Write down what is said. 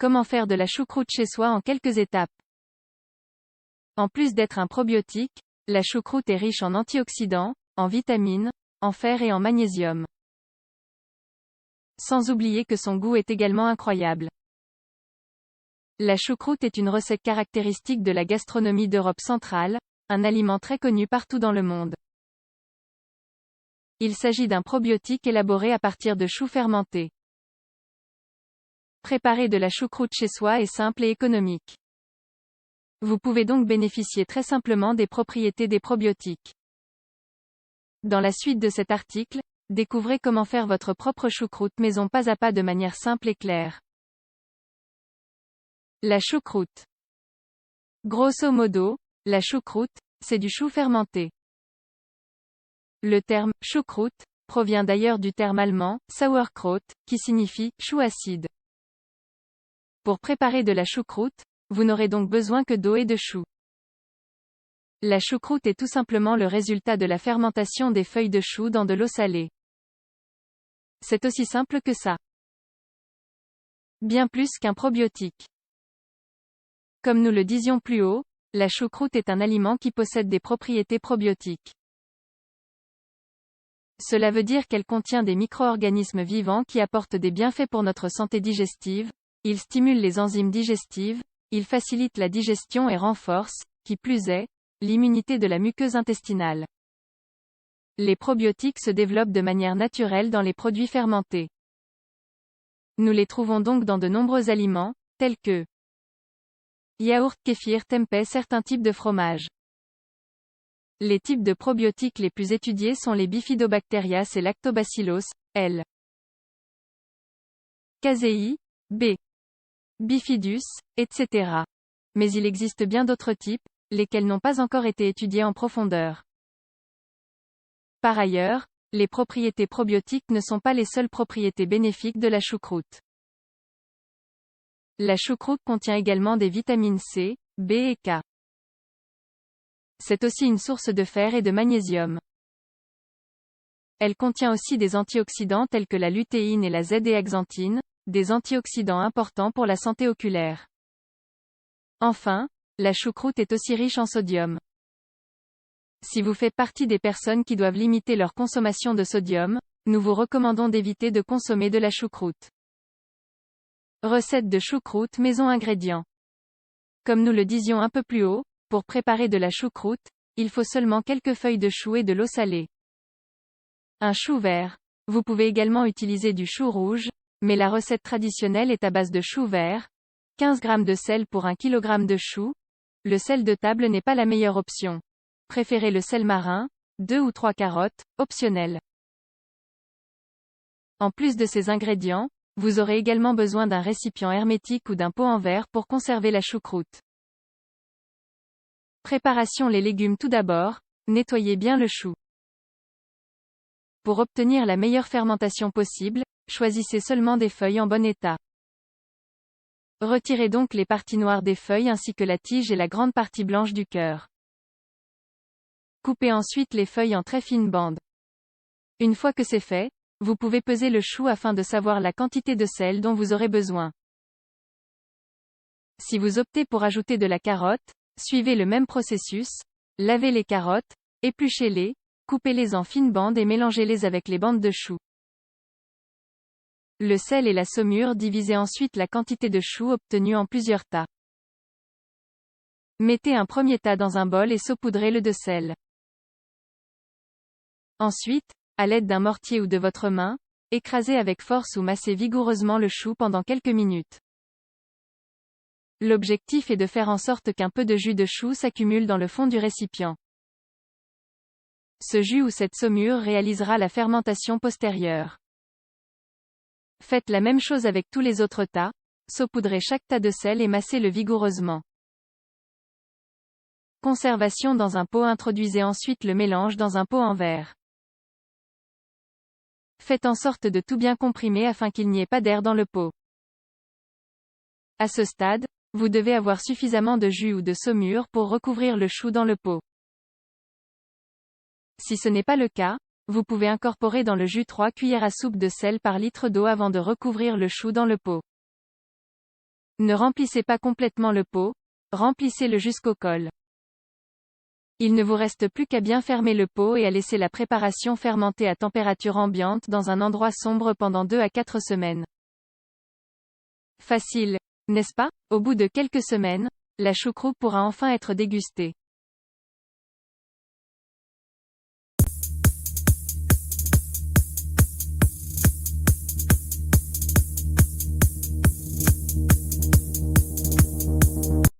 Comment faire de la choucroute chez soi en quelques étapes. En plus d'être un probiotique, la choucroute est riche en antioxydants, en vitamines, en fer et en magnésium. Sans oublier que son goût est également incroyable. La choucroute est une recette caractéristique de la gastronomie d'Europe centrale, un aliment très connu partout dans le monde. Il s'agit d'un probiotique élaboré à partir de choux fermentés. Préparer de la choucroute chez soi est simple et économique. Vous pouvez donc bénéficier très simplement des propriétés des probiotiques. Dans la suite de cet article, découvrez comment faire votre propre choucroute maison pas à pas de manière simple et claire. La choucroute. Grosso modo, la choucroute, c'est du chou fermenté. Le terme « choucroute » provient d'ailleurs du terme allemand « Sauerkraut » qui signifie « chou acide ». Pour préparer de la choucroute, vous n'aurez donc besoin que d'eau et de chou. La choucroute est tout simplement le résultat de la fermentation des feuilles de chou dans de l'eau salée. C'est aussi simple que ça. Bien plus qu'un probiotique. Comme nous le disions plus haut, la choucroute est un aliment qui possède des propriétés probiotiques. Cela veut dire qu'elle contient des micro-organismes vivants qui apportent des bienfaits pour notre santé digestive, il stimule les enzymes digestives, il facilite la digestion et renforce, qui plus est, l'immunité de la muqueuse intestinale. Les probiotiques se développent de manière naturelle dans les produits fermentés. Nous les trouvons donc dans de nombreux aliments, tels que yaourt, kéfir, tempeh, certains types de fromages. Les types de probiotiques les plus étudiés sont les Bifidobacterias et Lactobacillus, L. casei, B. Bifidus, etc. Mais il existe bien d'autres types, lesquels n'ont pas encore été étudiés en profondeur. Par ailleurs, les propriétés probiotiques ne sont pas les seules propriétés bénéfiques de la choucroute. La choucroute contient également des vitamines C, B et K. C'est aussi une source de fer et de magnésium. Elle contient aussi des antioxydants tels que la lutéine et la zéaxanthine, des antioxydants importants pour la santé oculaire. Enfin, la choucroute est aussi riche en sodium. Si vous faites partie des personnes qui doivent limiter leur consommation de sodium, nous vous recommandons d'éviter de consommer de la choucroute. Recette de choucroute maison. Ingrédients. Comme nous le disions un peu plus haut, pour préparer de la choucroute, il faut seulement quelques feuilles de chou et de l'eau salée. Un chou vert. Vous pouvez également utiliser du chou rouge, mais la recette traditionnelle est à base de chou vert. 15 g de sel pour 1 kg de chou. Le sel de table n'est pas la meilleure option. Préférez le sel marin, 2 ou 3 carottes, optionnel. En plus de ces ingrédients, vous aurez également besoin d'un récipient hermétique ou d'un pot en verre pour conserver la choucroute. Préparation. Les légumes. Tout d'abord, nettoyez bien le chou. Pour obtenir la meilleure fermentation possible, choisissez seulement des feuilles en bon état. Retirez donc les parties noires des feuilles ainsi que la tige et la grande partie blanche du cœur. Coupez ensuite les feuilles en très fines bandes. Une fois que c'est fait, vous pouvez peser le chou afin de savoir la quantité de sel dont vous aurez besoin. Si vous optez pour ajouter de la carotte, suivez le même processus, lavez les carottes, épluchez-les, coupez-les en fines bandes et mélangez-les avec les bandes de chou. Le sel et la saumure. Divisez ensuite la quantité de chou obtenue en plusieurs tas. Mettez un premier tas dans un bol et saupoudrez-le de sel. Ensuite, à l'aide d'un mortier ou de votre main, écrasez avec force ou massez vigoureusement le chou pendant quelques minutes. L'objectif est de faire en sorte qu'un peu de jus de chou s'accumule dans le fond du récipient. Ce jus ou cette saumure réalisera la fermentation postérieure. Faites la même chose avec tous les autres tas, saupoudrez chaque tas de sel et massez-le vigoureusement. Conservation dans un pot. Introduisez ensuite le mélange dans un pot en verre. Faites en sorte de tout bien comprimer afin qu'il n'y ait pas d'air dans le pot. À ce stade, vous devez avoir suffisamment de jus ou de saumure pour recouvrir le chou dans le pot. Si ce n'est pas le cas, vous pouvez incorporer dans le jus 3 cuillères à soupe de sel par litre d'eau avant de recouvrir le chou dans le pot. Ne remplissez pas complètement le pot, remplissez-le jusqu'au col. Il ne vous reste plus qu'à bien fermer le pot et à laisser la préparation fermenter à température ambiante dans un endroit sombre pendant 2 à 4 semaines. Facile, n'est-ce pas? Au bout de quelques semaines, la choucroute pourra enfin être dégustée.